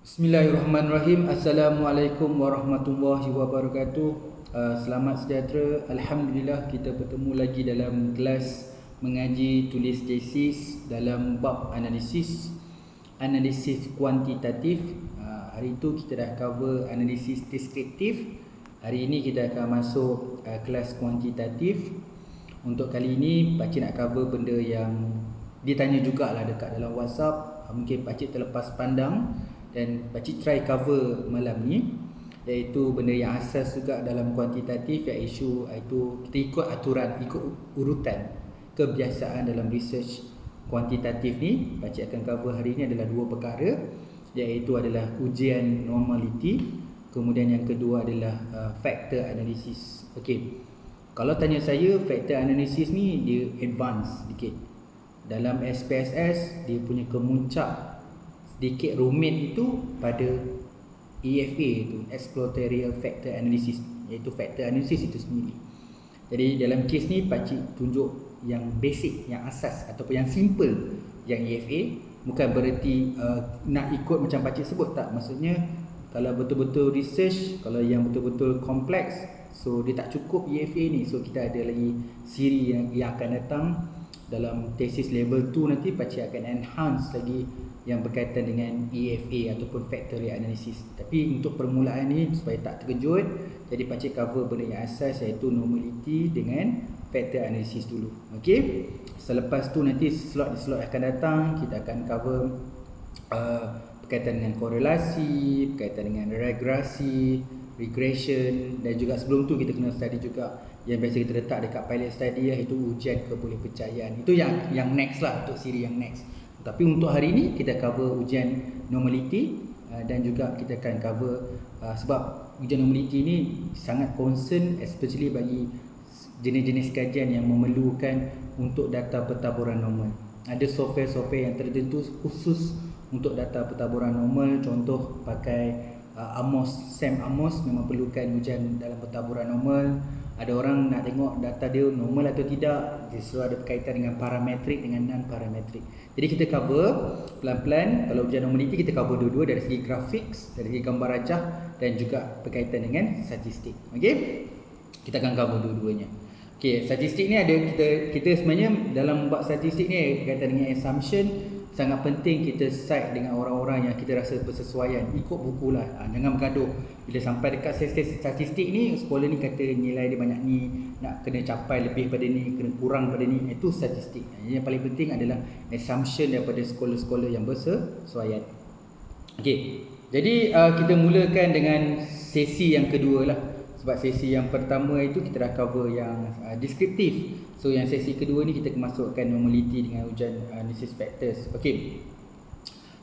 Bismillahirrahmanirrahim. Assalamualaikum warahmatullahi wabarakatuh. Selamat sejahtera. Alhamdulillah kita bertemu lagi dalam kelas mengaji tulis tesis dalam bab analisis kuantitatif. Hari itu kita dah cover analisis deskriptif. Hari ini kita akan masuk kelas kuantitatif. Untuk kali ini pakcik nak cover benda yang ditanya jugalah dekat dalam WhatsApp. Mungkin pakcik terlepas pandang dan pakcik try cover malam ni, iaitu benda yang asas juga dalam kuantitatif, iaitu kita ikut aturan, ikut urutan kebiasaan dalam research kuantitatif ni. Pakcik akan cover hari ni adalah dua perkara, iaitu adalah ujian normality, kemudian yang kedua adalah factor analysis. Okey, kalau tanya saya, factor analysis ni dia advance sedikit. Dalam SPSS dia punya kemuncak sedikit rumit itu pada EFA itu, exploratory factor analysis, iaitu factor analysis itu sendiri. Jadi dalam kes ni pakcik tunjuk yang basic, yang asas ataupun yang simple yang EFA. Bukan bererti nak ikut macam pakcik sebut, tak. Maksudnya kalau betul-betul research, kalau yang betul-betul kompleks, so dia tak cukup EFA ni. So kita ada lagi siri yang akan datang dalam tesis level 2 nanti. Pakcik akan enhance lagi yang berkaitan dengan EFA ataupun factorial analysis. Tapi untuk permulaan ni, supaya tak terkejut, jadi pakcik cover benda yang asas, iaitu normality dengan factor analysis dulu. Okey, selepas tu nanti slot akan datang, kita akan cover berkaitan dengan korelasi, berkaitan dengan regresi, regression, dan juga sebelum tu kita kena study juga yang biasa kita letak dekat pilot study, iaitu ujian kebolehpercayaan. Itu yang next lah, untuk siri yang next. Tapi untuk hari ini kita cover ujian normality, dan juga kita akan cover sebab ujian normality ni sangat concern, especially bagi jenis-jenis kajian yang memerlukan untuk data pentaburan normal. Ada software-software yang tertentu khusus untuk data pentaburan normal. Contoh pakai Sam Amos memang perlukan ujian dalam pentaburan normal. Ada orang nak tengok data dia normal atau tidak, justru ada berkaitan dengan parametrik dengan non-parametrik. Jadi kita cover pelan-pelan. Kalau ujian normality kita cover dua-dua, dari segi grafik, dari segi gambar rajah, dan juga berkaitan dengan statistik. Okey, kita akan cover dua-duanya. Okey, statistik ni ada kita sebenarnya dalam bab statistik ni berkaitan dengan assumption. Sangat penting kita cite dengan orang-orang yang kita rasa bersesuaian. Ikut buku lah, jangan bergaduh. Bila sampai dekat statistik ni, sekolah ni kata nilai dia banyak ni, nak kena capai lebih pada ni, kena kurang pada ni, itu statistik. Yang paling penting adalah assumption daripada sekolah-sekolah yang bersesuaian. Okey, jadi kita mulakan dengan sesi yang kedua lah. Sebab sesi yang pertama itu kita dah cover yang deskriptif. So yang sesi kedua ni kita masukkan normality dengan ujian analysis factors. Okey,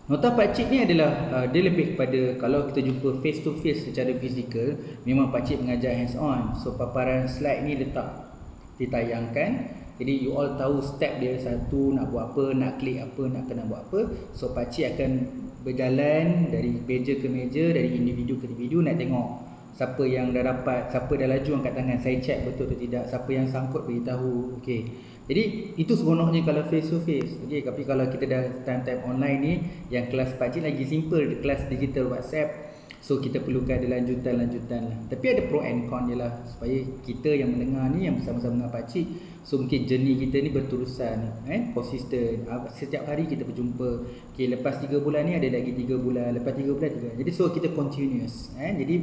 nota pakcik ni adalah dia lebih kepada, kalau kita jumpa face to face secara fizikal, memang pakcik mengajar hands on. So paparan slide ni letak ditayangkan, jadi you all tahu step dia satu, nak buat apa, nak klik apa, nak kena buat apa. So pakcik akan berjalan dari meja ke meja, dari individu ke individu, nak tengok siapa yang dah dapat, siapa dah laju angkat tangan, saya check betul atau tidak, siapa yang sangkut beritahu. Okey, jadi itu seronoknya kalau face to face. Okey, tapi kalau kita dah time online ni, yang kelas pakcik lagi simple, kelas digital WhatsApp. So kita perlukan ada lanjutan lah. Tapi ada pro and con je lah, supaya kita yang mendengar ni, yang bersama-sama dengan pakcik, so mungkin journey kita ni berterusan, konsisten. Setiap hari kita berjumpa. Okay, lepas 3 bulan ni ada lagi 3 bulan, lepas 3 bulan 3. Jadi so kita continuous. Jadi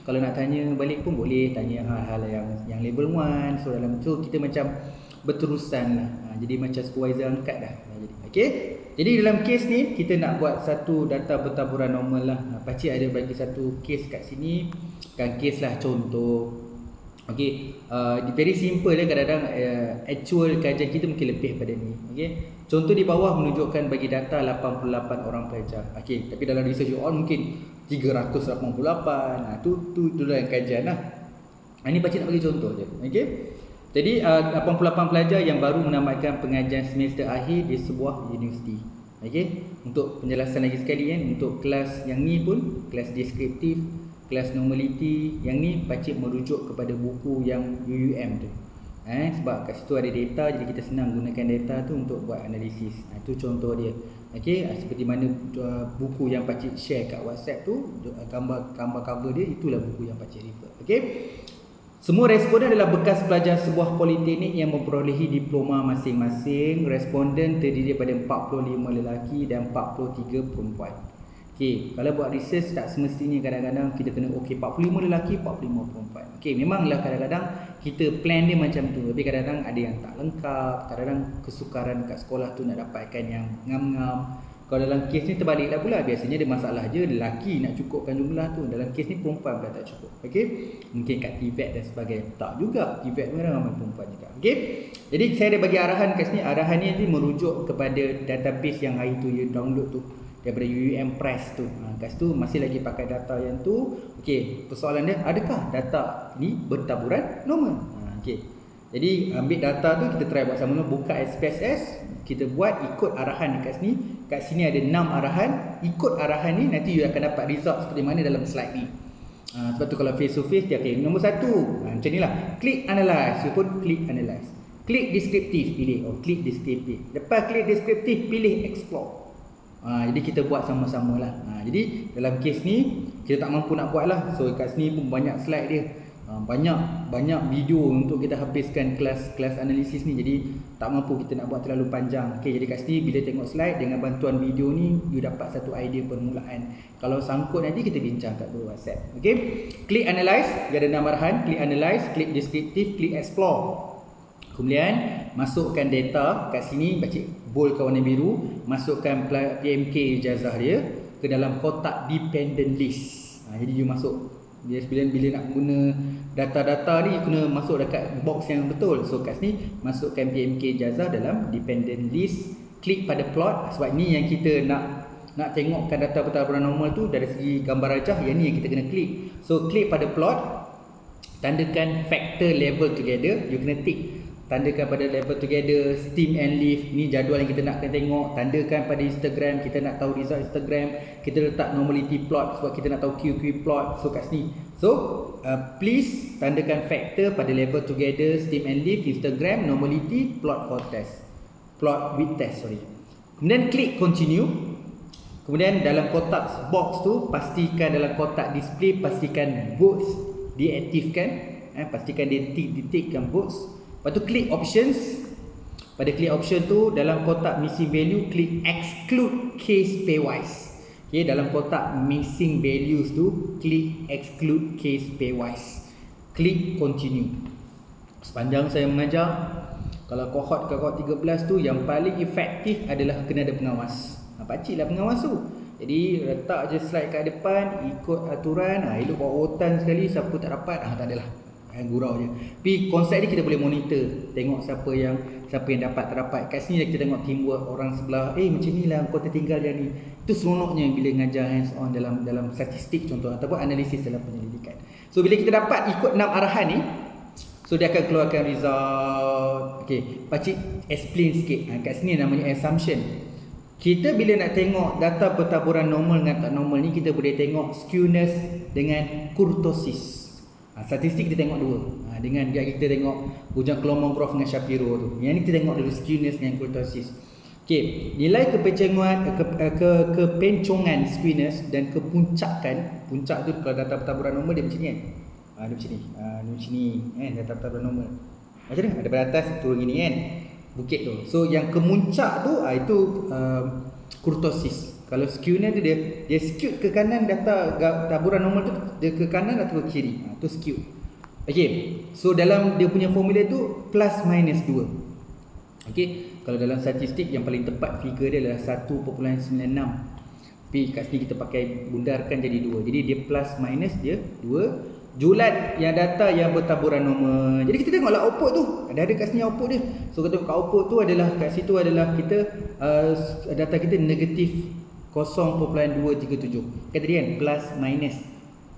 kalau nak tanya balik pun boleh, tanya hal-hal yang level 1. So dalam tu kita macam berterusan lah. Jadi macam supervisor angkat dah. Okey, jadi dalam kes ni kita nak buat satu data pentaburan normal lah. Pakcik ada bagi satu kes kat sini. Kan kes lah contoh. Okey, very simple lah. Kadang-kadang actual kajian kita mungkin lebih pada ni. Okey, contoh di bawah menunjukkan bagi data 88 orang pelajar. Okey, tapi dalam research you all mungkin 388. Tu lah yang kajian lah. Ini pakcik nak bagi contoh je. Okey, jadi 88 pelajar yang baru menamatkan pengajian semester akhir di sebuah universiti. Okey, untuk penjelasan lagi sekali untuk kelas yang ni pun, kelas deskriptif, kelas normality, yang ni pakcik merujuk kepada buku yang UUM tu. Sebab kat situ ada data, jadi kita senang gunakan data tu untuk buat analisis. Itu contoh dia. Okey, seperti mana buku yang pakcik share kat WhatsApp tu, gambar cover dia, itulah buku yang pakcik refer. Okey. Semua responden adalah bekas pelajar sebuah politeknik yang memperolehi diploma masing-masing. Responden terdiri daripada 45 lelaki dan 43 perempuan. Okey, kalau buat research tak semestinya kadang-kadang kita kena 45 lelaki, 45 perempuan. Okey, memanglah kadang-kadang kita plan dia macam tu, tapi kadang-kadang ada yang tak lengkap, kadang-kadang kesukaran kat sekolah tu nak dapatkan yang ngam-ngam. Kalau dalam kes ni terbaliklah pula, biasanya ada masalah je lelaki nak cukupkan jumlah tu, dalam kes ni perempuan pula tak cukup. Okey, mungkin kat TVET dan sebagainya. Tak juga, TVET pun ramai perempuan juga. Okey, jadi saya ada bagi arahan kat sini. Arahan ni merujuk kepada database yang hari tu you download tu daripada UUM Press tu. Kat situ masih lagi pakai data yang tu. Okey, persoalan dia, adakah data ni bertaburan normal? Okey, jadi ambil data tu, kita try buat sama, buka SPSS, kita buat ikut arahan dekat sini. Kat sini ada 6 arahan. Ikut arahan ni nanti you akan dapat result seperti mana dalam slide ni. Sebab tu kalau face to face dia okey. Nombor 1, macam ni lah. Click analyze, you pun click analyze. Klik deskriptif, pilih klik deskriptif. Lepas klik deskriptif, pilih explore. Jadi kita buat sama-sama lah. Jadi dalam kes ni kita tak mampu nak buat lah. So kat sini pun banyak slide dia. Banyak video untuk kita habiskan kelas analisis ni. Jadi tak mampu kita nak buat terlalu panjang. Okey, jadi kat sini bila tengok slide dengan bantuan video ni, you dapat satu idea permulaan. Kalau sangkut nanti kita bincang kat grup WhatsApp. Okey, klik analyze, dia ada 6 arahan. Klik analyze, klik deskriptif, klik explore. Kemudian masukkan data kat sini, baca bold ke warna biru, masukkan PMK ijazah dia ke dalam kotak dependent list. Jadi you masuk dia bila nak guna data-data ni, you kena masuk dekat box yang betul. So kat sini masukkan PMK ijazah dalam dependent list. Klik pada plot, sebab ni yang kita nak tengokkan data pertaburan normal tu dari segi gambar rajah. Yang ni yang kita kena klik. So klik pada plot, tandakan factor level together, you kena tick. Tandakan pada level together, steam and leaf, ni jadual yang kita nak tengok. Tandakan pada Instagram, kita nak tahu result Instagram. Kita letak normality plot sebab kita nak tahu QQ plot. So kat sini, so please tandakan factor pada level together, steam and leaf, Instagram, normality, plot for test, plot with test, sorry. Kemudian klik continue. Kemudian dalam kotak box tu, pastikan dalam kotak display, pastikan box diaktifkan, pastikan dia tick-kan box. Lepas tu klik options. Pada klik option tu, dalam kotak missing value, klik exclude case pairwise. Okay, dalam kotak missing values tu, klik exclude case pairwise. Klik continue. Sepanjang saya mengajar, kalau cohort 13 tu, yang paling efektif adalah kena ada pengawas. Pakcik lah pengawas tu. Jadi letak je slide kat depan, ikut aturan. Elok bawa otan sekali, siapa tak dapat, tak adalah, gurau je. Tapi konsep ni kita boleh monitor, tengok siapa yang dapat, tak dapat. Kat sini kita tengok teamwork orang sebelah, macam ni lah kau tertinggal yang ni. Itu seronoknya bila ngajar hands on dalam statistik contoh, ataupun analisis dalam penyelidikan. So bila kita dapat ikut 6 arahan ni, so dia akan keluarkan result. Okey, pakcik explain sikit. Kat sini namanya assumption. Kita bila nak tengok data pertaburan normal dengan tak normal ni, kita boleh tengok skewness dengan kurtosis. Statistik kita tengok dua. Dengan kita tengok hujang Kolmogorov dengan Shapiro tu. Yang ni kita tengok dulu skewness dengan kurtosis. Okey, nilai kepencongan skewness dan kepuncakan. Puncak tu kalau data pertaburan normal dia macam ni kan. Dia macam ni. Dia macam ni kan, data pertaburan normal. Macam ni, ada pada atas turun gini kan. Bukit tu. So yang kemuncak tu itu kurtosis. Kalau skewness tu dia skewed ke kanan, data taburan normal tu dia ke kanan atau ke kiri. Tu skew. Okey. So dalam dia punya formula tu plus minus 2. Okey. Kalau dalam statistik yang paling tepat figure dia adalah 1.96. Tapi kat sini kita pakai bundarkan jadi 2. Jadi dia plus minus dia 2. Julat yang data yang bertaburan normal. Jadi kita tengoklah output tu. Ada kat sini output dia. So kita tengok output tu adalah kat situ adalah kita data kita negatif 0.237. Kata dia kan plus minus,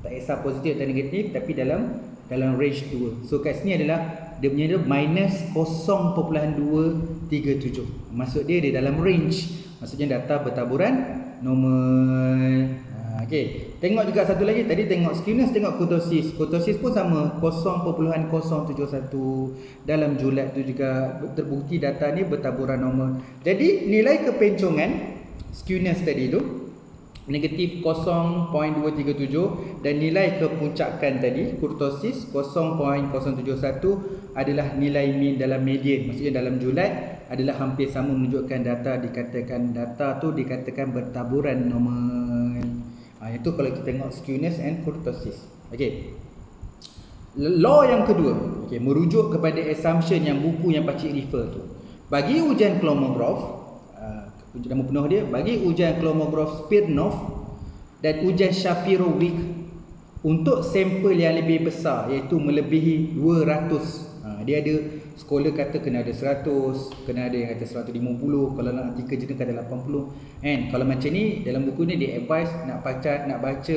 tak kisah positif atau negatif, tapi dalam range 2. So kat sini adalah dia punya minus 0.237. Maksud dia dalam range. Maksudnya data bertaburan normal. Okey, tengok juga satu lagi, tadi tengok skewness, tengok kurtosis. Kurtosis pun sama 0.071. Dalam julat tu juga terbukti data ni bertaburan normal. Jadi nilai kepencongan skewness tadi tu negatif 0.237 dan nilai kepuncakan tadi kurtosis 0.071 adalah nilai mean dalam median, maksudnya dalam julat adalah hampir sama, menunjukkan data dikatakan bertaburan normal. Itu kalau kita tengok skewness and kurtosis. Okey. Law yang kedua, okey, merujuk kepada assumption yang buku yang pakcik refer tu. Bagi ujian Kolmogorov, nama penuh dia, bagi ujian Kolmogorov-Smirnov dan ujian Shapiro-Wilk untuk sampel yang lebih besar iaitu melebihi 200. Dia ada scholar kata kena ada 100, kena ada yang kata 150, kalau nak artikel jenis kata 80. Kalau macam ni dalam buku ni dia advise nak baca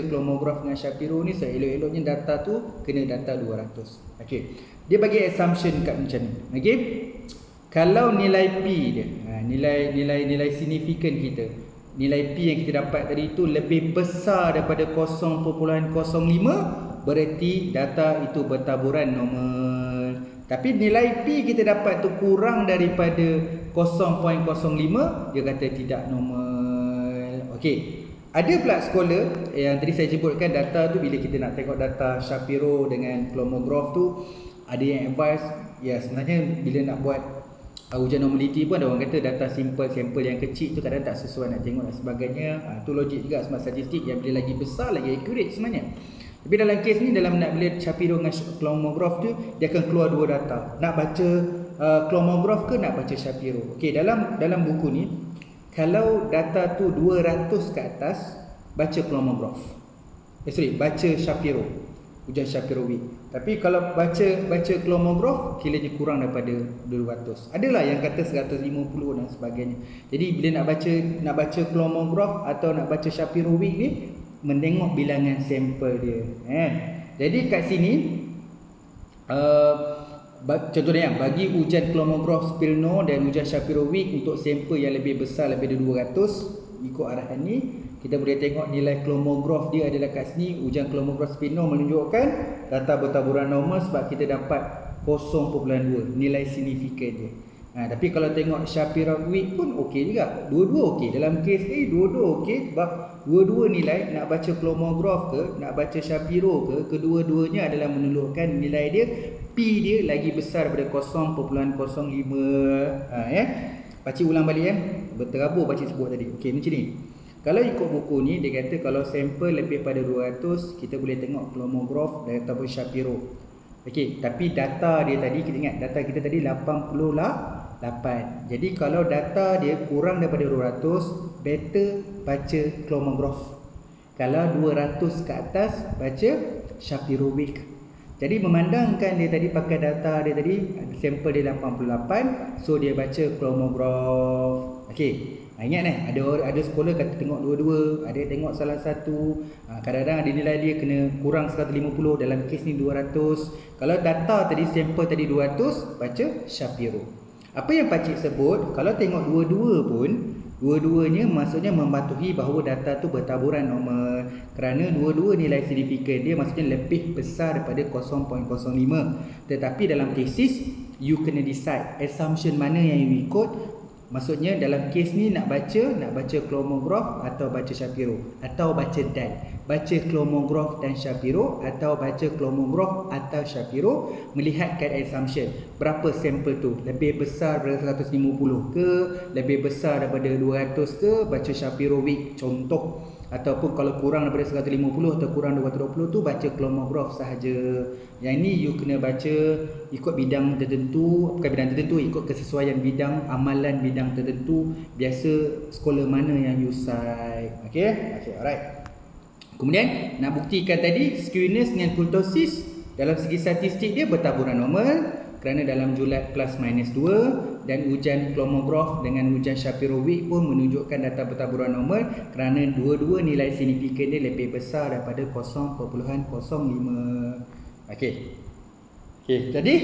Kolmogorov dengan Shapiro ni seelok-eloknya data tu kena data 200. Okey. Dia bagi assumption kat macam ni. Okey. Kalau nilai P dia, nilai signifikan kita, nilai P yang kita dapat tadi itu lebih besar daripada 0.05, berarti data itu bertaburan normal. Tapi nilai P kita dapat tu kurang daripada 0.05, dia kata tidak normal. Okey. Ada pula scholar yang tadi saya sebutkan data tu, bila kita nak tengok data Shapiro dengan Kolmogorov tu, ada yang advise ya sebenarnya bila nak buat ujian normality pun ada orang kata data simple, sampel yang kecil tu kadang tak sesuai nak tengok dan sebagainya. Tu logik juga sebab statistik yang bila lagi besar lagi accurate sebenarnya. Tapi dalam kes ni, dalam nak bila Shapiro dengan Kolmogorov tu, dia akan keluar dua data. Nak baca Kolmogorov ke nak baca Shapiro. Okey, dalam buku ni kalau data tu 200 ke atas, baca Kolmogorov. Baca Shapiro. Ujian Shapiro-Wilk. Tapi kalau baca Kolmogorov, kiranya kurang daripada 200. Adalah yang kata 150 dan sebagainya. Jadi bila nak baca Kolmogorov atau nak baca Shapiro-Wilk ni, menengok bilangan sampel dia. Jadi kat sini contohnya bagi ujian Kolmogorov-Smirnov dan ujian Shapiro-Wilk untuk sampel yang lebih besar lebih dari 200, ikut arahan ni kita boleh tengok nilai Kolmogorov dia adalah kat sini. Ujian Kolmogorov-Smirnov menunjukkan data bertaburan normal sebab kita dapat 0.2 nilai signifikan dia. Tapi kalau tengok Shapiro-Wilk pun okey juga. Dua-dua okey. Dalam kes ni dua-dua okey sebab dua-dua nilai, nak baca Kolmogorov ke nak baca Shapiro ke, kedua-duanya adalah menunjukkan nilai dia P dia lagi besar daripada 0.05. Pakcik ulang balik berterabur pakcik sebut tadi. Okey, macam ni. Kalau ikut buku ni dia kata kalau sampel lebih pada 200 kita boleh tengok Kolmogorov dan ataupun Shapiro. Okey, tapi data dia tadi, kita ingat data kita tadi 88. Jadi kalau data dia kurang daripada 200, better baca Kolmogorov. Kalau 200 ke atas, baca Shapiro-Wilk. Jadi memandangkan dia tadi pakai data dia tadi, sampel dia 88, so dia baca Kolmogorov. Okey. Ingat ada sekolah kata tengok dua-dua, ada tengok salah satu. Kadang-kadang ada nilai dia kena kurang 150, dalam kes ni 200. Kalau data tadi, sampel tadi 200, baca Shapiro. Apa yang pakcik sebut, kalau tengok dua-dua pun, dua-duanya maksudnya mematuhi bahawa data tu bertaburan normal. Kerana dua-dua nilai signifikan dia maksudnya lebih besar daripada 0.05. Tetapi dalam tesis, you kena decide assumption mana yang you ikut. Maksudnya dalam kes ni nak baca Kolmogorov atau baca Shapiro, atau baca dan baca Kolmogorov dan Shapiro, atau baca Kolmogorov atau Shapiro, melihatkan assumption berapa sampel tu, lebih besar daripada 150 ke, lebih besar daripada 200 ke, baca Shapiro-Wilk contoh. Ataupun kalau kurang daripada 150 atau kurang 220 tu baca Kolmogorov sahaja. Yang ni you kena baca ikut bidang tertentu, bukan bidang tertentu, ikut kesesuaian bidang, amalan bidang tertentu. Biasa sekolah mana yang you cite. Okay, alright. Kemudian nak buktikan tadi skewness dengan kurtosis dalam segi statistik dia bertaburan normal kerana dalam julat plus minus 2, dan ujian Kolmogorov dengan ujian Shapiro-Wilk pun menunjukkan data bertaburan normal kerana dua-dua nilai signifikan dia lebih besar daripada 0.05. Okey. Jadi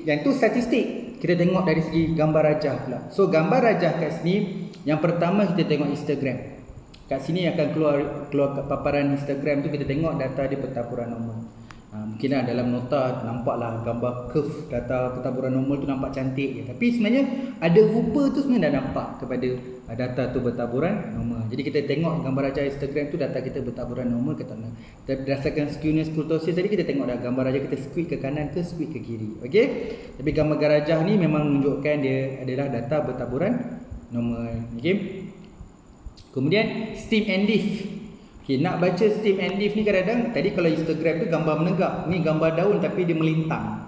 yang tu statistik. Kita tengok dari segi gambar rajah pula. So gambar rajah kat sini, yang pertama kita tengok histogram. Kat sini akan keluar kat paparan Instagram tu, kita tengok data dia pertaburan normal. Mungkin dalam nota nampaklah gambar curve data pertaburan normal tu nampak cantik je. Tapi sebenarnya ada rupa tu sebenarnya dah nampak kepada data tu bertaburan normal. Jadi kita tengok gambar rajah Instagram tu, data kita bertaburan normal ke tak. Berdasarkan skewness kurtosis tadi, kita tengok dah gambar rajah kita squeak ke kanan ke squeak ke kiri. Okey. Tapi gambar rajah ni memang menunjukkan dia adalah data bertaburan normal. Okey. Kemudian stem and leaf. Okay, nak baca stem and leaf ni kadang-kadang, tadi kalau Instagram tu gambar menegak, ni gambar daun tapi dia melintang.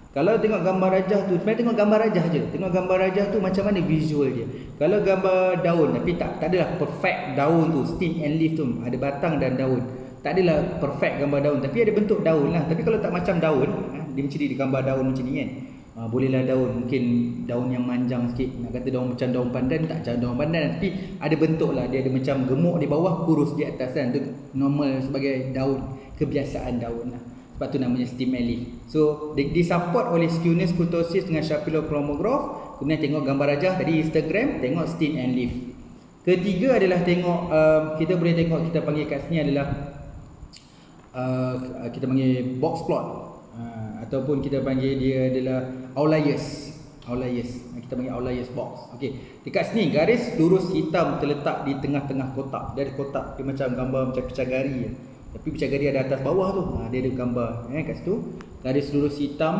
Kalau tengok gambar rajah tu, sebenarnya tengok gambar rajah je. Tengok gambar rajah tu macam mana visual dia. Kalau gambar daun tapi tak adalah perfect daun tu, stem and leaf tu ada batang dan daun. Tak adalah perfect gambar daun tapi ada bentuk daun lah. Tapi kalau tak macam daun, dia macam ni, gambar daun macam ni kan. Bolehlah daun, mungkin daun yang manjang sikit. Nak kata daun macam daun pandan, tak macam daun pandan, tapi ada bentuk lah. Dia ada macam gemuk di bawah, kurus di atas kan. Itu normal sebagai daun, kebiasaan daun lah. Sebab tu namanya stem and leaf. So disupport oleh skewness kurtosis dengan Shapiro-Chromograph. Kemudian tengok gambar rajah tadi Instagram, tengok stem and leaf. Ketiga adalah tengok, kita boleh tengok, kita panggil kat sini adalah kita panggil box plot. Ataupun kita panggil dia adalah outliers. Kita panggil outliers box. Okey, dekat sini garis lurus hitam terletak di tengah-tengah kotak. Dia ada kotak, dia macam gambar macam pecah gari. Tapi pecah gari ada atas bawah tu. Dia ada gambar kat situ. Garis lurus hitam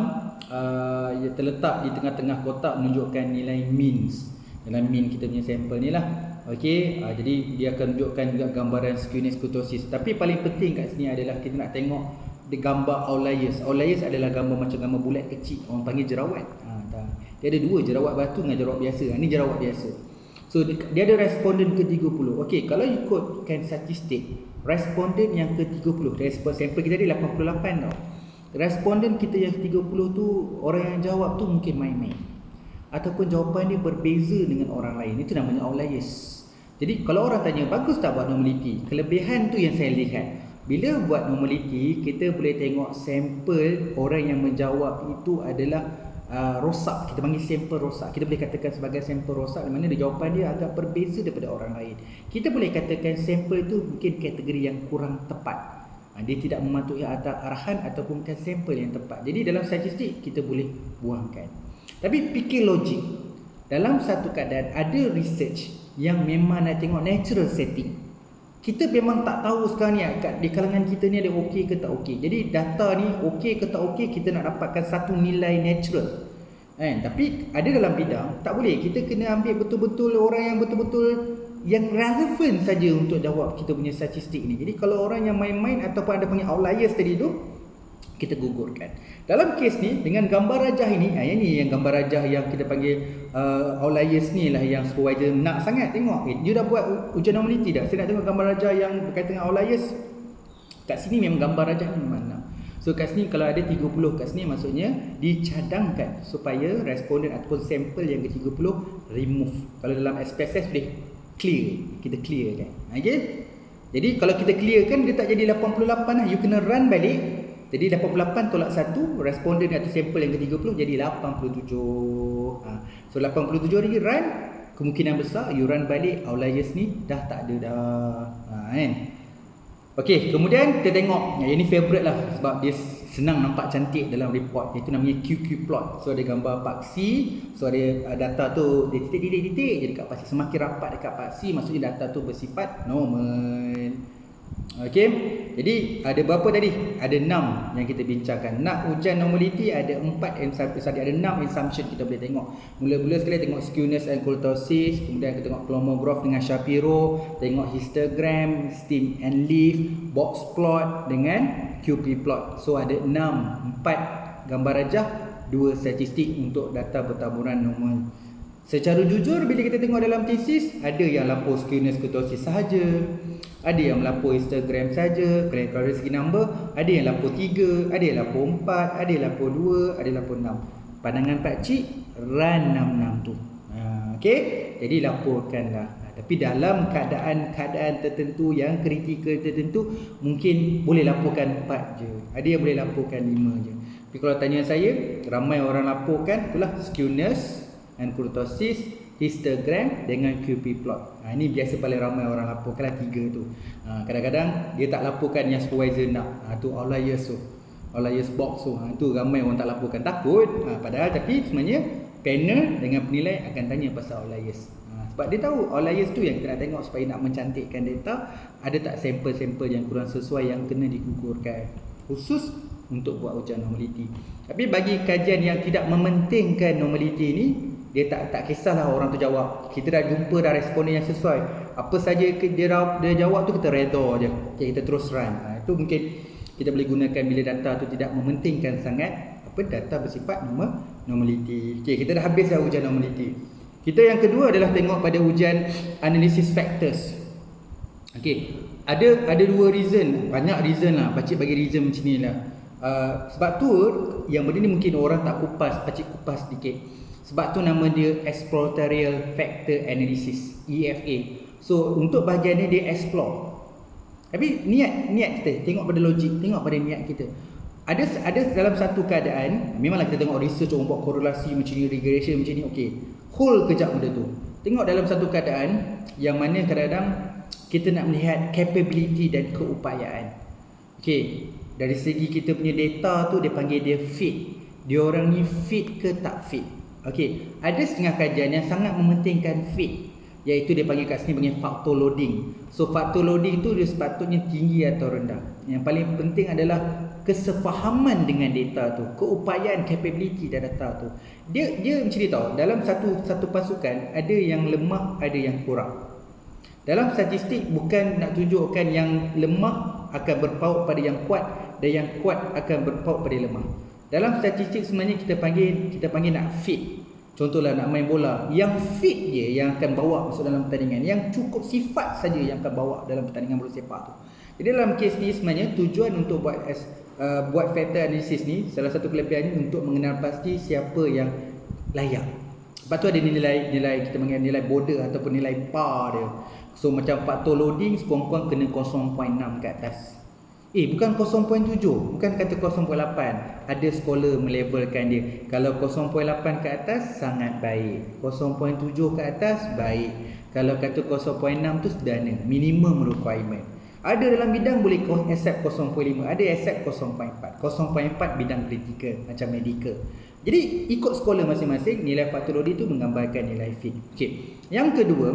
ia terletak di tengah-tengah kotak menunjukkan nilai means. Dalam mean kita punya sampel ni lah. Okey, jadi dia akan tunjukkan juga gambaran skewness kurtosis. Tapi paling penting kat sini adalah kita nak tengok di gambar outliers. Outliers adalah gambar macam gambar bulat kecil, orang panggil jerawat. Dia ada dua, jerawat batu dengan jerawat biasa. Ini jerawat biasa. So dia ada responden ke-30. Okey, kalau ikutkan statistik, responden yang ke-30, sampel kita ada 88 tau. Responden kita yang ke-30 tu, orang yang jawab tu mungkin main-main, ataupun jawapan dia berbeza dengan orang lain. Itu namanya outliers. Jadi kalau orang tanya, bagus tak buat normality? Kelebihan tu yang saya lihat. Bila buat normality, kita boleh tengok sampel orang yang menjawab itu adalah rosak. Kita panggil sampel rosak. Kita boleh katakan sebagai sampel rosak di mana jawapan dia agak berbeza daripada orang lain. Kita boleh katakan sampel itu mungkin kategori yang kurang tepat. Dia tidak mematuhi arahan ataupun bukan sampel yang tepat. Jadi dalam statistik kita boleh buangkan. Tapi fikir logik. Dalam satu keadaan ada research yang memang nak tengok natural setting. Kita memang tak tahu sekarang ni di kalangan kita ni ada okey ke tak okey. Jadi data ni okey ke tak okey, kita nak dapatkan satu nilai natural. Tapi ada dalam bidang tak boleh. Kita kena ambil betul-betul orang yang betul-betul yang relevan saja untuk jawab kita punya statistik ni. Jadi kalau orang yang main-main ataupun ada panggil outliers tadi tu, kita gugurkan. Dalam kes ni dengan gambar rajah ini, yang ni yang gambar rajah yang kita panggil outliers ni lah yang supervisor nak sangat tengok. Dia dah buat ujian normality dah. Saya nak tengok gambar rajah yang berkaitan dengan outliers. Kat sini memang gambar rajah ni memang nak. So kat sini kalau ada 30 kat sini, maksudnya dicadangkan supaya responden ataupun sampel yang ke-30 remove. Kalau dalam SPSS boleh clear, kita clear kan. Okay? Jadi kalau kita clear kan, dia tak jadi 88 lah. You kena run balik. Jadi 88 tolak 1, responden atau sampel yang ke-30 jadi 87. So 87 lagi run, kemungkinan besar you run balik outliers ni dah tak ada dah. Kan? Okey, kemudian kita tengok, yang ini favorite lah sebab dia senang nampak cantik dalam report, iaitu namanya QQ plot. So ada gambar paksi, so ada data tu dia titik-titik je dekat paksi. Semakin rapat dekat paksi, maksudnya data tu bersifat normal. Okey, jadi ada berapa tadi? Ada 6 yang kita bincangkan. Nak ujian normality ada 6 assumption kita boleh tengok. Mula-mula sekali tengok skewness and kurtosis, kemudian kita tengok Chromograph dengan Shapiro, tengok histogram, stem and leaf, box plot dengan QP plot. So ada 4 gambar rajah, 2 statistik untuk data pertaburan normal. Secara jujur bila kita tengok dalam tesis, ada yang lapor skewness kurtosis sahaja, ada yang melapor Instagram saja, kalau dari segi number, ada yang lapor 3, ada yang lapor 4, ada yang lapor 2, ada yang lapor 6. Pandangan Pak Cik, run 66 tu. Okey, jadi laporkanlah. Tapi dalam keadaan tertentu yang kritikal tertentu, mungkin boleh laporkan 4 je. Ada yang boleh laporkan 5 je. Tapi kalau tanya saya, ramai orang laporkan itulah skewness and kurtosis histogram dengan QP plot. Ini biasa paling ramai orang laporkan 3 tu. Kadang-kadang dia tak laporkan yang supervisor nak. Tu outliers tu. Outliers box tu. Tu ramai orang tak laporkan, takut. Padahal tapi sebenarnya panel dengan penilai akan tanya pasal outliers. Sebab dia tahu outliers tu yang kita nak tengok supaya nak mencantikkan data, ada tak sampel-sampel yang kurang sesuai yang kena digugurkan. Khusus untuk buat ujian normaliti. Tapi bagi kajian yang tidak mementingkan normaliti ni, dia tak kisahlah orang tu jawab. Kita dah jumpa dah responden yang sesuai. Apa saja dia jawab tu kita redha je. Kita terus run. Itu mungkin kita boleh gunakan bila data tu tidak mementingkan sangat data bersifat normaliti. Kita dah habis dah ujian normaliti. Kita yang kedua adalah tengok pada ujian analysis factors. Ada dua reason, banyak reason lah. Pakcik bagi reason macam ni lah. Sebab tu yang benda ni mungkin orang tak kupas, pakcik kupas sedikit. Sebab tu nama dia exploratory factor analysis, EFA. So untuk bahagian ni dia explore. Tapi niat kita tengok pada logik, tengok pada niat kita. Ada dalam satu keadaan, memanglah kita tengok research orang buat korelasi macam ni, regression macam ni, okey. Hold kejap benda tu. Tengok dalam satu keadaan yang mana kadang-kadang kita nak melihat capability dan keupayaan. Dari segi kita punya data tu dia panggil dia fit. Dia orang ni fit ke tak fit. Ada setengah kajian yang sangat mementingkan fit, iaitu dia panggil kat sini faktor loading. So faktor loading tu dia sepatutnya tinggi atau rendah. Yang paling penting adalah kesefahaman dengan data tu, keupayaan, capability data tu. Dia macam ni tau, dalam satu pasukan ada yang lemah, ada yang kurang. Dalam statistik bukan nak tunjukkan yang lemah akan berpaut pada yang kuat dan yang kuat akan berpaut pada yang lemah. Dalam statistik sebenarnya kita panggil nak fit. Contohlah nak main bola, yang fit je yang akan bawa masuk dalam pertandingan, yang cukup sifat saja yang akan bawa dalam pertandingan bola sepak tu. Jadi dalam kes ni sebenarnya tujuan untuk buat factor analysis ni, salah satu kelebihannya untuk mengenal pasti siapa yang layak. Lepas tu ada nilai kita panggil nilai border ataupun nilai par dia. So macam faktor loading sekurang-kurang kena 0.6 ke atas. Bukan 0.7, bukan kata 0.8. Ada scholar melevelkan dia. Kalau 0.8 ke atas sangat baik, 0.7 ke atas baik. Kalau kata 0.6 tu sederhana, minimum requirement. Ada dalam bidang boleh accept 0.5, ada accept 0.4. 0.4 bidang kritikal macam medical. Jadi ikut scholar masing-masing, nilai faktor loading tu menggambarkan nilai fit. Yang kedua,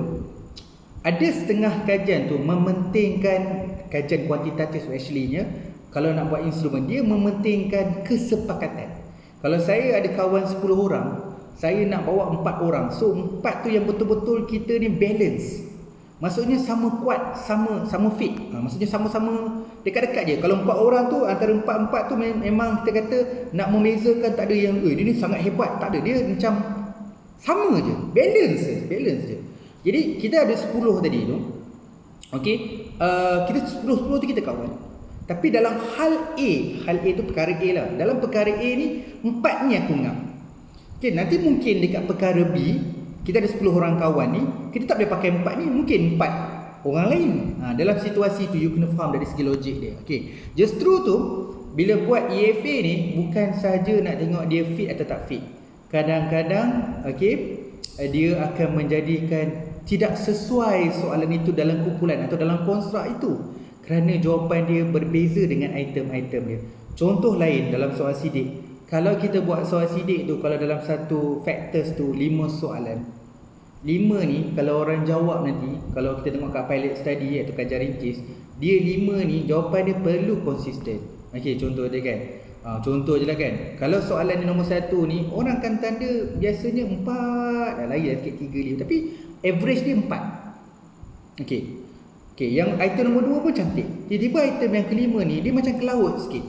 ada setengah kajian tu mementingkan kajian kuantitatif actually-nya. Kalau nak buat instrumen, dia mementingkan kesepakatan. Kalau saya ada kawan 10 orang, saya nak bawa 4 orang. So 4 tu yang betul-betul kita ni balance. Maksudnya sama kuat, sama fit. Maksudnya sama-sama dekat-dekat je. Kalau 4 orang tu, antara 4 tu memang kita kata nak membezakan, tak ada yang dia ni sangat hebat, tak ada. Dia macam sama je, balance je. Jadi kita ada 10 tadi tu. Kita 10 tu kita kawan. Tapi dalam hal A tu perkara A lah. Dalam perkara A ni 4 ni aku ngam. Nanti mungkin dekat perkara B kita ada 10 orang kawan ni, kita tak boleh pakai 4 ni, mungkin 4 orang lain. Dalam situasi tu you kena faham dari segi logik dia. Justru tu bila buat EFA ni bukan sahaja nak tengok dia fit atau tak fit. Kadang-kadang dia akan menjadikan tidak sesuai soalan itu dalam kumpulan atau dalam konstruk itu kerana jawapan dia berbeza dengan item-item dia. Contoh lain dalam soal sidik, kalau kita buat soal sidik tu, kalau dalam satu factors tu 5 soalan, 5 ni kalau orang jawab nanti, kalau kita tengok kat pilot study atau kajian rincis, dia 5 ni jawapan dia perlu konsisten. Contoh dia kan, contoh je lah kan, kalau soalan ni nombor 1 ni orang akan tanda biasanya 4, lain sikit 3, 5, tapi average dia 4. Yang item nombor 2 pun cantik. Tiba-tiba item yang kelima ni dia macam ke laut sikit.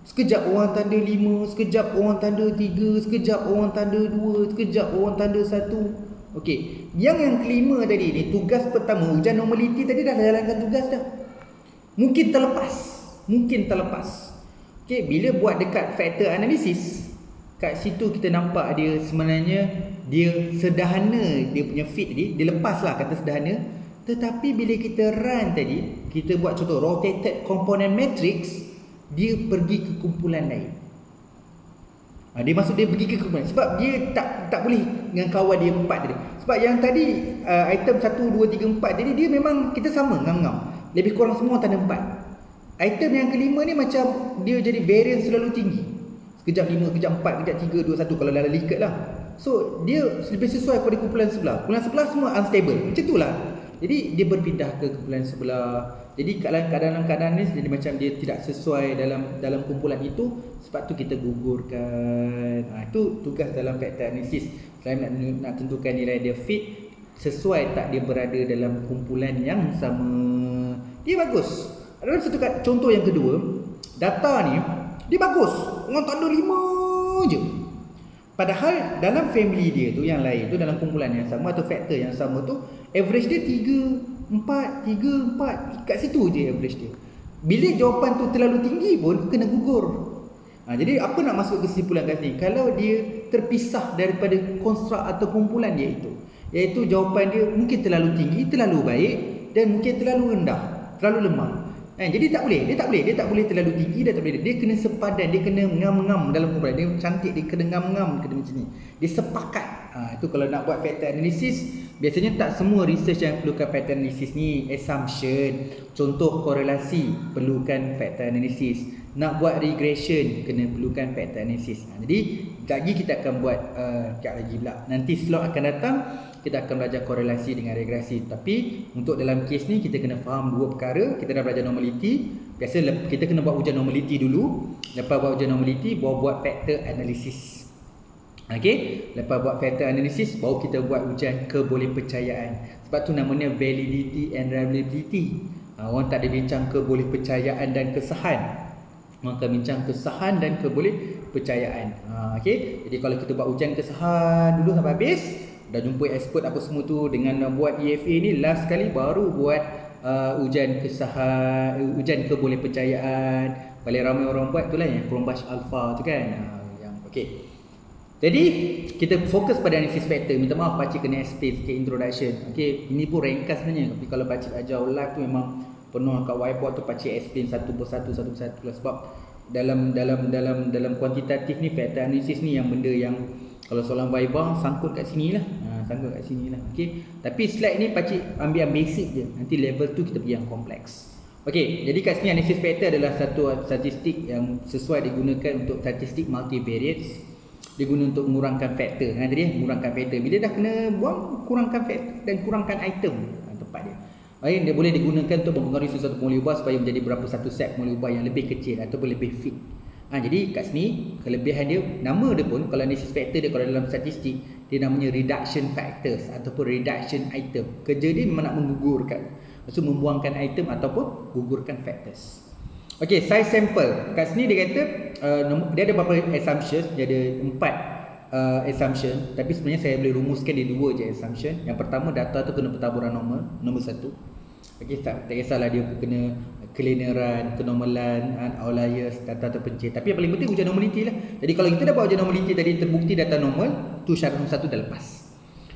Sekejap orang tanda 5, sekejap orang tanda 3, sekejap orang tanda 2, sekejap orang tanda 1. Yang kelima tadi ni, tugas pertama ujian normaliti tadi dah jalankan tugas dah. Mungkin terlepas. Bila buat dekat factor analysis, kat situ kita nampak dia sebenarnya dia sederhana, dia punya fit tadi, dia lepas lah kata sederhana. Tetapi bila kita run tadi, kita buat contoh rotated component matrix, dia pergi ke kumpulan lain. Dia pergi ke kumpulan sebab dia tak boleh dengan kawan dia 4 tadi. Sebab Sebab yang tadi item 1, 2, 3, 4, jadi dia memang kita sama ngam-ngam. Lebih kurang semua tanda 4. Item yang kelima ni macam dia jadi variance selalu tinggi. Sekejap 5, kejap 4, kejap 3, 2, 1 kalau dalam liket lah. So dia lebih sesuai pada kumpulan sebelah. Kumpulan sebelah semua unstable. Macam itulah. Jadi dia berpindah ke kumpulan sebelah. Jadi keadaan ni jadi macam dia tidak sesuai dalam kumpulan itu, sebab tu kita gugurkan. Itu tugas dalam factor analysis. Selain nak tentukan nilai dia fit, sesuai tak dia berada dalam kumpulan yang sama. Dia bagus. Dalam satu contoh yang kedua, data ni dia bagus. Orang tanda 5 je. Padahal dalam family dia tu yang lain tu, dalam kumpulan yang sama atau faktor yang sama tu, average dia 3, 4, 3, 4. Kat situ je average dia. Bila jawapan tu terlalu tinggi pun kena gugur. Jadi apa nak masuk kesimpulan kat sini? Kalau dia terpisah daripada konstruk atau kumpulan dia itu, iaitu jawapan dia mungkin terlalu tinggi, terlalu baik, dan mungkin terlalu rendah, terlalu lemah. Jadi tak boleh, dia tak boleh terlalu tinggi, dia tak boleh. Dia kena sepadan, dia kena ngam-ngam dalam kumpulan. Dia cantik, dia kena ngam-ngam, kena macam ni. Dia sepakat. Itu kalau nak buat factor analysis, biasanya tak semua research yang perlukan factor analysis ni assumption. Contoh korelasi perlukan factor analysis. Nak buat regression kena perlukan factor analysis. Jadi lagi kita akan buat nanti slot akan datang kita akan belajar korelasi dengan regresi. Tapi untuk dalam kes ni kita kena faham dua perkara. Kita dah belajar normality. Biasa kita kena buat ujian normality dulu. Lepas buat ujian normality baru buat factor analysis. Okey, lepas buat factor analysis baru kita buat ujian kebolehpercayaan. Sebab tu namanya validity and reliability. Orang tak ada bincang kebolehpercayaan dan kesahan. Orang akan bincang kesahan dan kebolehpercayaan. Okey, jadi kalau kita buat ujian kesahan dulu sampai habis, dah jumpa expert apa semua tu, dengan buat EFA ni last kali baru buat ujian kesahan, ujian kebolehpercayaan. Paling ramai orang buat tu lah yang Cronbach Alpha tu kan. Yang okey. Jadi kita fokus pada analisis factor. Minta maaf pakcik kena explain sikit introduction. Okey, ini pun ringkas sebenarnya. Tapi kalau pakcik ajar live tu memang penuh kat whiteboard tu, pakcik explain satu persatu lah. Sebab dalam kuantitatif ni, factor analysis ni yang benda yang kalau soalan viva sangkut kat sini lah. Sangkut kat sini lah. Okey. Tapi slide ni pakcik ambil yang basic je. Nanti level tu kita pergi yang kompleks. Okey, jadi kat sini analisis factor adalah satu statistik yang sesuai digunakan untuk statistik multivariates. Diguna untuk mengurangkan faktor. Tadi mengurangkan faktor. Bila dah kena buang, kurangkan faktor dan kurangkan item tempat dia. Dia boleh digunakan untuk mempengaruhi sesuatu formula ubah supaya menjadi berapa satu set formula ubah yang lebih kecil ataupun lebih fit. Jadi kat sini kelebihan dia, nama dia pun kalau analisis faktor dia, kalau dalam statistik dia namanya reduction factors ataupun reduction item. Kerja dia memang nak menggugurkan, maksud membuangkan item ataupun gugurkan factors. Okey, size sample. Kat sini dia kata dia ada beberapa assumptions, dia ada 4 assumption, tapi sebenarnya saya boleh rumuskan dia 2 je assumption. Yang pertama, data tu kena pertaburan normal, nombor 1. Okey, tak kisahlah dia kena kelineran, kenormalan, outliers, data terpencil. Tapi yang paling penting ujian normality lah. Jadi kalau kita dapat ujian normality tadi terbukti data normal, tu syarat nombor 1 dah lepas.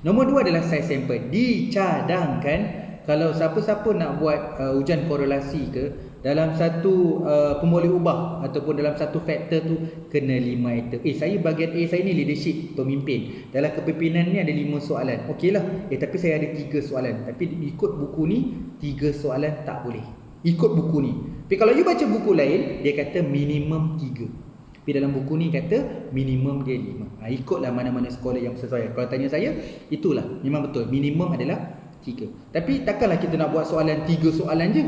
Nombor 2 adalah size sample. Dicadangkan kalau siapa-siapa nak buat ujian korelasi ke, dalam satu formula ubah ataupun dalam satu faktor tu kena 5 item. Saya bahagian A saya ni leadership, pemimpin. Dalam kepimpinan ni ada 5 soalan. Okeylah. Tapi saya ada 3 soalan. Tapi ikut buku ni 3 soalan tak boleh. Ikut buku ni. Tapi kalau you baca buku lain, dia kata minimum 3. Tapi dalam buku ni kata minimum dia 5. Ikutlah mana-mana sekolah yang sesuai. Kalau tanya saya, itulah memang betul. Minimum adalah 3. Tapi takkanlah kita nak buat soalan 3 soalan je.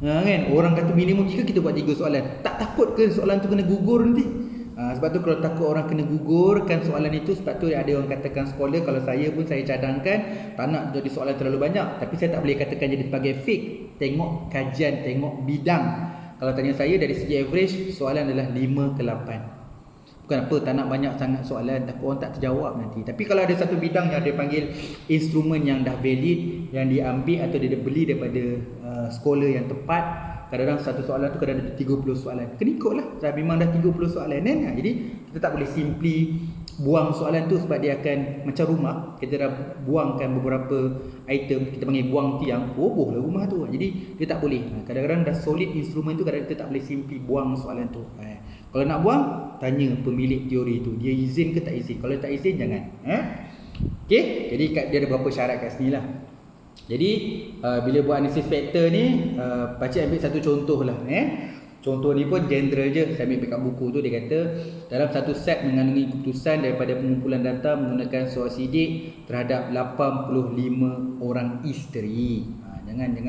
Kan? Orang kata minimum 3, kita buat 3 soalan. Tak takut ke soalan tu kena gugur nanti? Sebab tu kalau takut orang kena gugurkan soalan itu, sebab tu ada orang katakan scholar, kalau saya pun saya cadangkan tak nak jadi soalan terlalu banyak. Tapi saya tak boleh katakan jadi sebagai fake. Tengok kajian, tengok bidang. Kalau tanya saya dari segi average, soalan adalah 5 ke 8. Bukan apa tak nak banyak sangat soalan, takut orang tak terjawab nanti. Tapi kalau ada satu bidang yang dia panggil instrumen yang dah valid, yang diambil atau dia beli daripada scholar yang tepat, kadang-kadang satu soalan tu kadang-kadang ada 30 soalan. Kena ikut lah. Memang dah 30 soalan kan. Jadi kita tak boleh simply buang soalan tu sebab dia akan macam rumah. Kita dah buangkan beberapa item, kita panggil buang tiang, roboh lah rumah tu. Jadi dia tak boleh. Kadang-kadang dah solid instrumen tu, kadang-kadang kita tak boleh simply buang soalan tu. Kalau nak buang, tanya pemilik teori tu, dia izin ke tak izin. Kalau tak izin, jangan. Okey, jadi dia ada beberapa syarat kat sini lah. Jadi bila buat analisis faktor ni, pakcik ambil satu contoh lah. Contoh ni pun general je, saya ambil dekat buku tu. Dia kata dalam satu set mengandungi keputusan daripada pengumpulan data menggunakan soal sidik terhadap 85 orang isteri. Jangan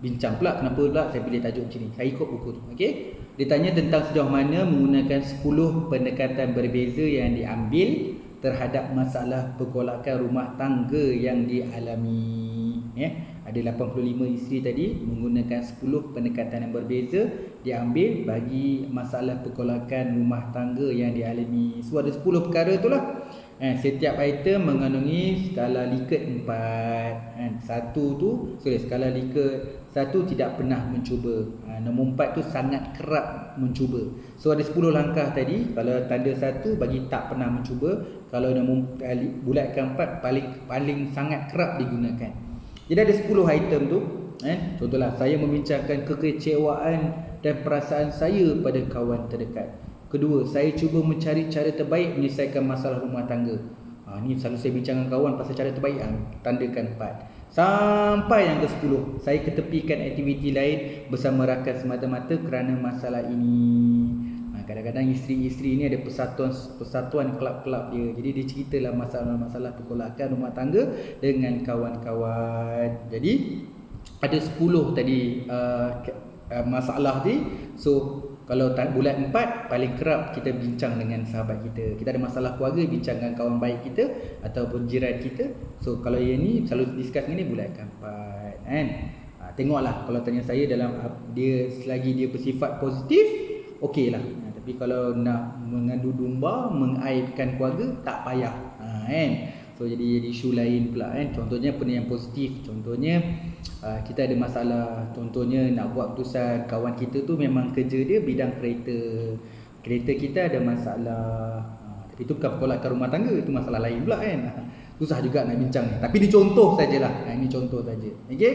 bincang pula kenapa pula saya pilih tajuk macam ni. Saya ikut buku tu. Okey. Dia tanya tentang sejauh mana menggunakan 10 pendekatan berbeza yang diambil terhadap masalah pergolakan rumah tangga yang dialami. Ada 85 isteri tadi, menggunakan 10 pendekatan yang berbeza diambil bagi masalah pergolakan rumah tangga yang dialami. So ada 10 perkara tu lah. Setiap item mengandungi skala Likert 4. Skala Likert 1 tidak pernah mencuba. Nombor 4 tu sangat kerap mencuba. So ada 10 langkah tadi. Kalau tanda 1 bagi tak pernah mencuba. Kalau nombor bulat keempat paling sangat kerap digunakan. Jadi ada 10 item tu. Contohlah, saya membincangkan kekecewaan dan perasaan saya pada kawan terdekat. Kedua, saya cuba mencari cara terbaik menyelesaikan masalah rumah tangga. Ni selalu saya bincangkan kawan pasal cara terbaik. Tandakan 4. Sampai yang ke-10, saya ketepikan aktiviti lain bersama rakan semata-mata kerana masalah ini. Kadang-kadang isteri-isteri ni ada persatuan kelab-kelab dia. Jadi dia ceritalah masalah-masalah pergolakan rumah tangga dengan kawan-kawan. Jadi ada 10 tadi masalah ni. So kalau bulat 4, paling kerap kita bincang dengan sahabat kita. Kita ada masalah keluarga, bincang dengan kawan baik kita ataupun jiran kita. So kalau yang ni selalu discuss dengan ni bulat 4 kan. Tengoklah, kalau tanya saya, dalam dia selagi dia bersifat positif, okey lah. Tapi kalau nak mengadu domba, mengaibkan keluarga, tak payah kan. So jadi isu lain pula kan. Contohnya benda yang positif. Contohnya kita ada masalah. Contohnya nak buat keputusan, kawan kita tu memang kerja dia bidang kereta. Kereta kita ada masalah. Tapi itu bukan pergolakan rumah tangga, itu masalah lain pula kan. Susah juga nak bincang ni. Tapi ni contoh sajalah. Ini contoh saja. Okey.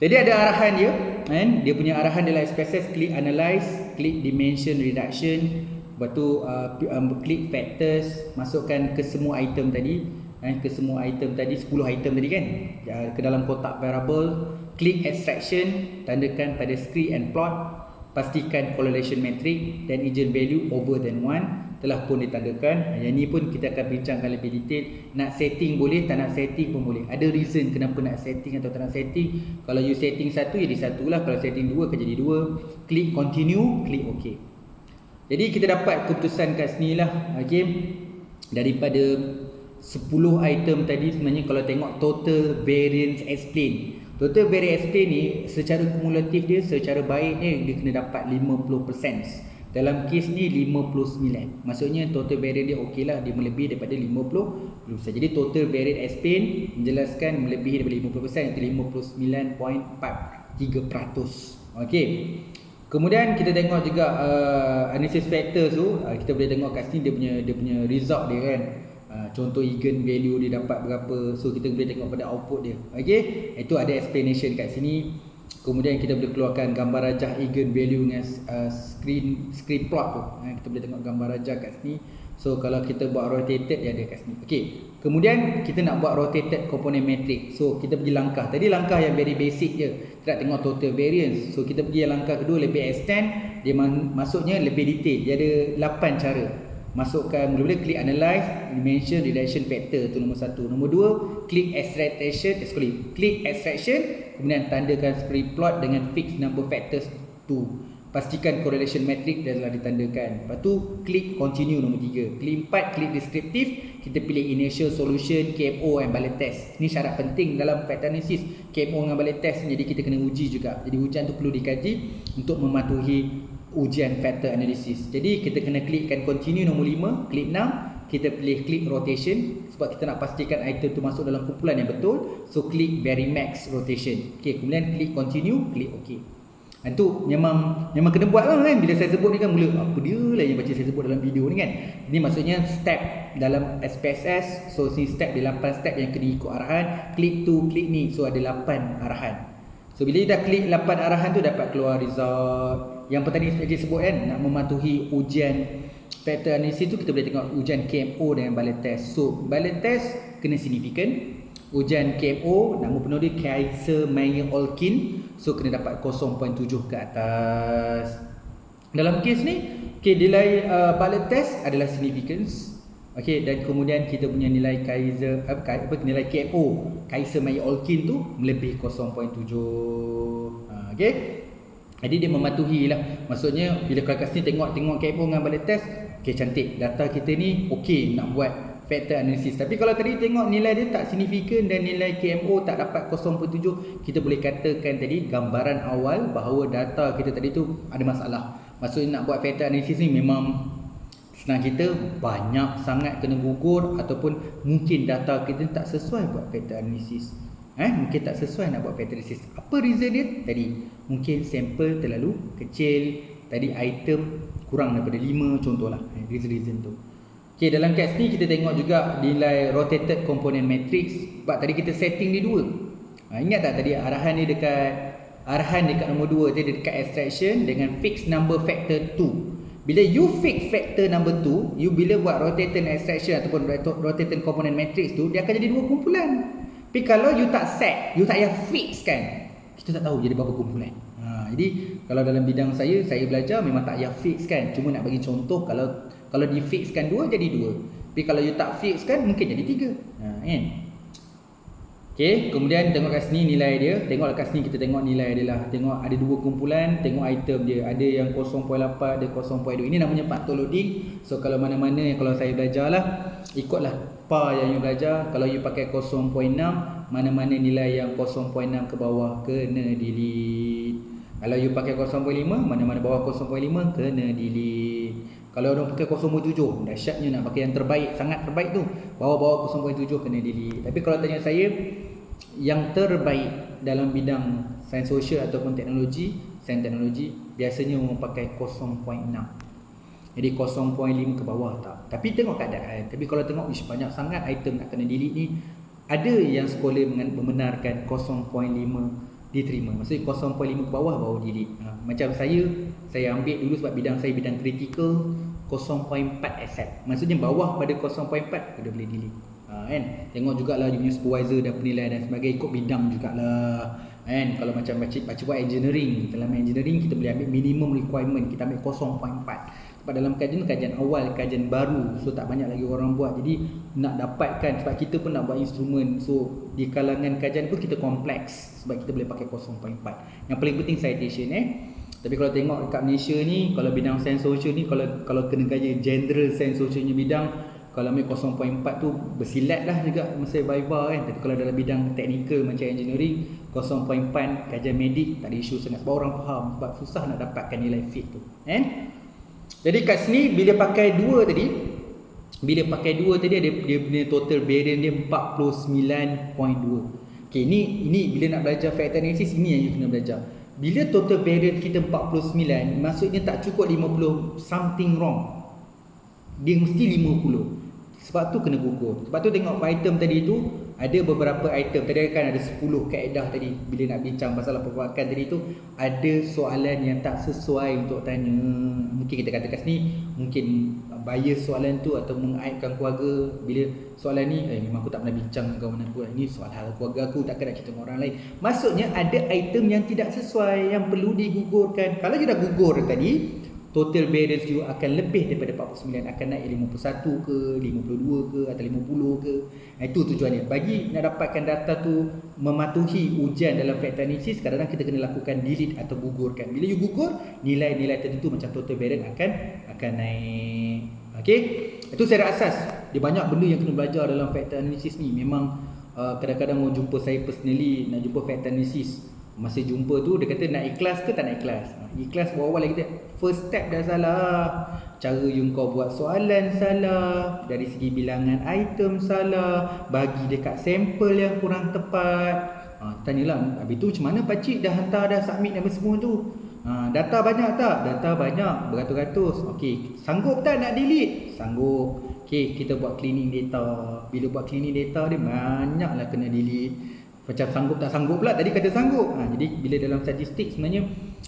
Jadi ada arahan dia kan? Dia punya arahan dalam SPSS, klik analyze, klik dimension reduction, lepas tu klik factors, masukkan ke semua item tadi, ke semua item tadi, 10 item tadi kan, ke dalam kotak variable, klik extraction, tandakan pada screen and plot, pastikan correlation matrix dan eigenvalue over than 1 telah pun ditandakan. Yang ni pun kita akan bincangkan lebih detail. Nak setting boleh, tak nak setting pun boleh. Ada reason kenapa nak setting atau tak nak setting. Kalau you setting 1 jadi 1 lah, kalau setting 2 akan jadi 2. Klik continue, klik OK. Jadi kita dapat keputusan kat sini lah. Okay. Daripada 10 item tadi, sebenarnya kalau tengok total variance explain, total variance explain ni secara kumulatif dia, secara baik dia kena dapat 50%. Dalam kes ni 59. Maksudnya total variance dia okey lah, dia melebihi daripada 50%. Jadi total variance explain menjelaskan melebihi daripada 50%, itu 59.43%. Okey. Kemudian kita tengok juga analysis factors tu, kita boleh tengok kat sini dia punya result dia kan. Contoh eigen value dia dapat berapa. So kita boleh tengok pada output dia. Okey. Itu ada explanation kat sini. Kemudian kita boleh keluarkan gambar rajah eigen value dengan screen plot tu. Kita boleh tengok gambar rajah kat sini. So kalau kita buat rotated, dia ada kat sini. Okey. Kemudian kita nak buat rotated component matrix. So kita pergi langkah. Tadi langkah yang very basic je. Kita nak tengok total variance. So kita pergi yang langkah kedua, lebih extend. Dia masuknya lebih detail. Dia ada 8 cara. Masukkan mula-mula klik analyze, dimension, reduction factor, tu nombor 1. Nombor 2, klik extraction, klik extraction, kemudian tandakan screen plot dengan fixed number factors 2. Pastikan correlation matrix dah ditandakan. Lepas tu klik continue nombor 3. Klik 4, klik descriptive, kita pilih initial solution, KMO and bullet test. Ni syarat penting dalam factor analysis, KMO dengan bullet test. Jadi kita kena uji juga. Jadi ujian tu perlu dikaji untuk mematuhi ujian factor analysis. Jadi kita kena klikkan continue nombor 5, klik 6, kita pilih klik rotation sebab kita nak pastikan item tu masuk dalam kumpulan yang betul. So klik varimax rotation. Okey, kemudian klik continue, klik OK. Dan tu memang kena buat lah kan. Bila saya sebut ni kan mula apa dia lah yang baca saya sebut dalam video ni kan. Ini maksudnya step dalam SPSS. So si step dia 8 step yang kena ikut arahan. Klik tu, klik ni. So ada 8 arahan. So bila dah klik 8 arahan tu dapat keluar result. Yang tadi saya sebut kan, nak mematuhi ujian factor analysis tu kita boleh tengok ujian KMO dengan ballot test. So ballot test kena signifikan. Ujian KMO nama penuh dia Kaiser Meyer Olkin. So kena dapat 0.7 ke atas. Dalam kes ni nilai ballot test adalah significance. Dan kemudian kita punya nilai nilai KMO Kaiser Meyer Olkin tu melebihi 0.7. Jadi dia mematuhi lah. Maksudnya bila kalau kat sini tengok KMO dengan ballot test, cantik, data kita ni nak buat factor analysis. Tapi kalau tadi tengok nilai dia tak signifikan dan nilai KMO tak dapat 0.7, kita boleh katakan tadi gambaran awal bahawa data kita tadi tu ada masalah. Maksudnya nak buat factor analysis ni memang senang kita banyak sangat kena gugur, ataupun mungkin data kita tak sesuai buat factor analysis. Mungkin tak sesuai nak buat factor analysis. Apa reason dia? Tadi mungkin sampel terlalu kecil, tadi item kurang daripada 5 contohlah. Reason tu. Dalam kes ni kita tengok juga nilai rotated component matrix. Sebab tadi kita setting dia 2. Ingat tak tadi arahan dekat nombor 2 dia dekat extraction dengan fixed number factor 2. Bila you fix factor number 2, you bila buat rotated extraction ataupun rotated component matrix tu, dia akan jadi 2 kumpulan. Tapi kalau you tak set, you tak payah fix kan, kita tak tahu jadi berapa kumpulan. Jadi kalau dalam bidang saya belajar memang tak payah fix kan. Cuma nak bagi contoh, kalau di fixkan 2 jadi 2. Tapi kalau you tak fix kan mungkin jadi 3. Kan? Kemudian tengok kat sini nilai dia. Tengok kat sini kita tengok nilai dia lah. Tengok ada 2 kumpulan, tengok item dia. Ada yang 0.8, ada 0.2. Ini namanya factor loading. So kalau mana-mana yang kalau saya belajar lah, ikutlah par yang you belajar. Kalau you pakai 0.6, mana-mana nilai yang 0.6 ke bawah kena delete. Kalau you pakai 0.5, mana-mana bawah 0.5 kena delete. Kalau orang pakai 0.7, dahsyatnya nak pakai yang terbaik, sangat terbaik tu, bawah-bawah 0.7 kena delete. Tapi kalau tanya saya, yang terbaik dalam bidang sains sosial ataupun sains teknologi biasanya orang pakai 0.6. Jadi 0.5 ke bawah tak. Tapi tengok keadaan. Tapi kalau tengok banyak sangat item nak kena delete ni, ada yang sekolah membenarkan 0.5 diterima. Maksudnya 0.5 ke bawah baru delete. Macam saya ambil dulu sebab bidang saya bidang kritikal, 0.4 accept. Maksudnya bawah pada 0.4 dah boleh delete. Kan? Tengok jugalah dia punya supervisor dan penilaian dan sebagainya, ikut bidang jugalah. Kan? Kalau macam baca buat engineering, dalam engineering kita boleh ambil minimum requirement, kita ambil 0.4. Sebab dalam kajian awal, kajian baru, so tak banyak lagi orang buat. Jadi nak dapatkan, sebab kita pun nak buat instrumen, so di kalangan kajian pun kita kompleks, sebab kita boleh pakai 0.4. Yang paling penting citation. Tapi kalau tengok dekat Malaysia ni, kalau bidang sains sosial ni, kalau kena gaya general sains sosialnya bidang, kalau ambil 0.4 tu bersilat lah juga masa viva kan. Tapi kalau dalam bidang teknikal macam engineering, 0.4 kajian medik tak ada isu sangat, sebab orang faham, sebab susah nak dapatkan nilai fit tu. Jadi kat sini bila pakai 2 tadi, dia punya total variance dia 49.2. Ini bila nak belajar factor analysis, ini yang you kena belajar. Bila total variance kita 49, maksudnya tak cukup 50, something wrong. Dia mesti 50. Sebab tu kena gugur. Sebab tu tengok item tadi tu, ada beberapa item. Tadi kan ada 10 kaedah tadi. Bila nak bincang pasal perbuatan tadi tu, ada soalan yang tak sesuai untuk tanya. Mungkin kita kata kat sini, mungkin bias soalan tu atau mengaibkan keluarga. Bila soalan ni, memang aku tak pernah bincang dengan kawan aku. Ini soal hal keluarga aku, takkan nak cerita dengan orang lain. Maksudnya ada item yang tidak sesuai, yang perlu digugurkan. Kalau you dah gugur tadi, total variance you akan lebih daripada 49, akan naik 51 ke, 52 ke, atau 50 ke. Itu tujuannya. Bagi nak dapatkan data tu mematuhi ujian dalam factor analysis, kadang-kadang kita kena lakukan delete atau gugurkan. Bila you gugur, nilai-nilai tertentu macam total variance akan naik. Itu secara asas. Dia banyak benda yang kena belajar dalam factor analysis ni. Memang kadang-kadang mau jumpa saya personally, nak jumpa factor analysis, masa jumpa tu dia kata nak ikhlas ke tak nak ikhlas. Ikhlas awal lagi, first step dah salah, cara you kau buat soalan salah, dari segi bilangan item salah, bagi dekat sampel yang kurang tepat. Tanyalah, habis tu macam mana pakcik dah hantar, dah submit apa semua tu. Data banyak tak? Data banyak, beratus-ratus. Sanggup tak nak delete? Sanggup. Kita buat cleaning data. Bila buat cleaning data dia banyaklah kena delete. Macam sanggup tak sanggup pula, tadi kata sanggup. Jadi bila dalam statistik sebenarnya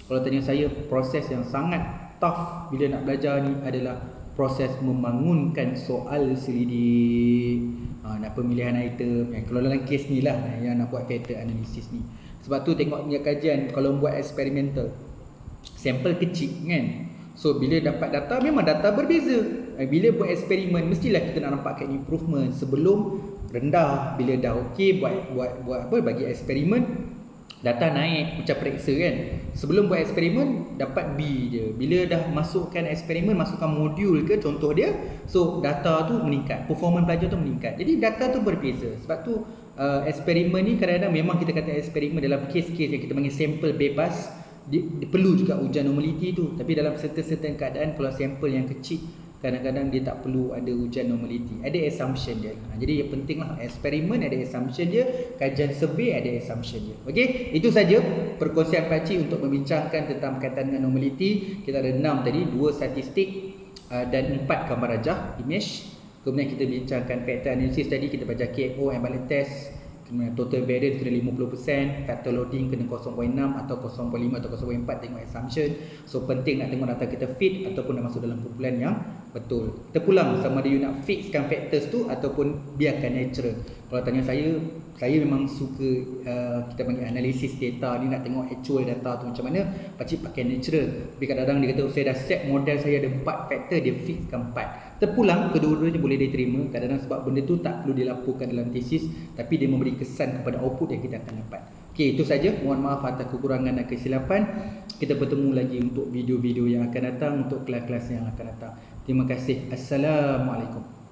kalau tanya saya, proses yang sangat tough bila nak belajar ni adalah proses membangunkan soal selidik, nak pemilihan item. Kalau dalam kes ni lah yang nak buat factor analysis ni. Sebab tu tengok punya kajian kalau buat eksperimental, sampel kecil kan. So bila dapat data, memang data berbeza. Bila buat eksperimen mestilah kita nak nampakkan improvement. Sebelum rendah, bila dah okey buat apa, bagi eksperimen data naik macam periksa kan. Sebelum buat eksperimen dapat B je. Bila dah masukkan eksperimen, masukkan modul ke contoh dia, so data tu meningkat, performance pelajar tu meningkat. Jadi data tu berbeza. Sebab tu eksperimen ni kadang-kadang memang kita kata eksperimen dalam kes-kes yang kita panggil sampel bebas, perlu juga ujian normaliti tu. Tapi dalam certain keadaan kalau sampel yang kecil, kadang-kadang dia tak perlu ada ujian normaliti, ada assumption dia. Jadi yang penting lah, eksperimen ada assumption dia, kajian survey ada assumption dia. Okey, itu saja perkongsian pakcik untuk membincangkan tentang berkaitan dengan normaliti. Kita ada 6 tadi, 2 statistik dan 4 gambar rajah, image. Kemudian kita bincangkan factor analysis tadi, kita baca KO, Hamilton test. Kemudian total variance kena 50%, factor loading kena 0.6 atau 0.5 atau 0.4, tengok assumption. So penting nak tengok data kita fit ataupun nak masuk dalam kumpulan yang betul. Kita pulang sama ada you nak fixkan factors tu ataupun biarkan natural. Kalau tanya saya memang suka kita panggil analisis data ni, nak tengok actual data tu macam mana, pakcik pakai natural. Tapi kadang-kadang dia kata saya dah set model saya ada 4 factor, dia fixkan 4. Terpulang kedua-duanya boleh diterima kadang-kadang sebab benda tu tak perlu dilaporkan dalam tesis, tapi dia memberi kesan kepada output yang kita akan dapat. Okey, itu saja. Mohon maaf atas kekurangan dan kesilapan. Kita bertemu lagi untuk video-video yang akan datang, untuk kelas-kelas yang akan datang. Terima kasih. Assalamualaikum.